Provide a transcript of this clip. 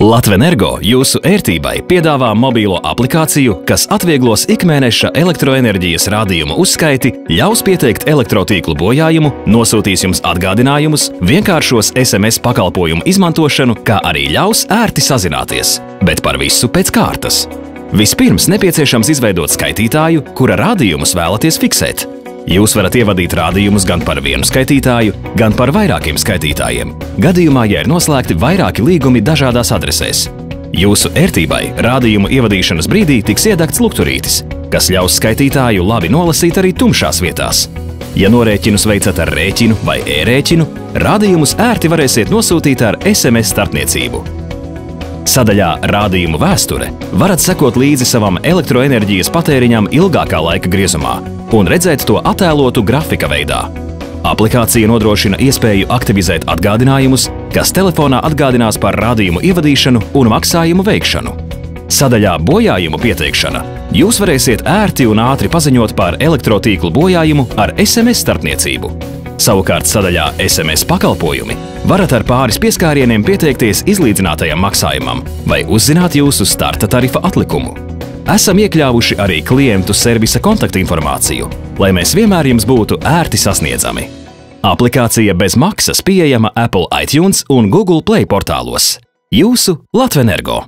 Latvenergo jūsu ērtībai piedāvā mobīlo aplikāciju, kas atvieglos ikmēneša elektroenerģijas rādījumu uzskaiti, ļaus pieteikt elektrotīklu bojājumu, nosūtīs jums atgādinājumus, vienkāršos SMS pakalpojumu izmantošanu, kā arī ļaus ērti sazināties, bet par visu pēc kārtas. Vispirms nepieciešams izveidot skaitītāju, kura rādījumus vēlaties fiksēt. Jūs varat ievadīt rādījumus gan par vienu skaitītāju, gan par vairākiem skaitītājiem, gadījumā, ja ir noslēgti vairāki līgumi dažādās adresēs. Jūsu ērtībai rādījumu ievadīšanas brīdī tiks iedegts lukturītis, kas ļaus skaitītāju labi nolasīt arī tumšās vietās. Ja norēķinus veicat ar rēķinu vai e-rēķinu, rādījumus ērti varēsiet nosūtīt ar SMS starpniecību. Sadaļā Rādījumu vēsture varat sekot līdzi savam elektroenerģijas patēriņam ilgākā laika griezumā un redzēt to attēlotu grafika veidā. Aplikācija nodrošina iespēju aktivizēt atgādinājumus, kas telefonā atgādinās par rādījumu ievadīšanu un maksājumu veikšanu. Sadaļā Bojājumu pieteikšana jūs varēsiet ērti un ātri paziņot par elektrotīklu bojājumu ar SMS starpniecību. Savukārt sadaļā SMS pakalpojumi varat ar pāris pieskārieniem pieteikties izlīdzinātajam maksājumam vai uzzināt jūsu starta tarifa atlikumu. Esam iekļāvuši arī klientu servisa kontaktinformāciju, lai mēs vienmēr jums būtu ērti sasniedzami. Aplikācija bez maksas pieejama Apple iTunes un Google Play portālos. Jūsu Latvenergo!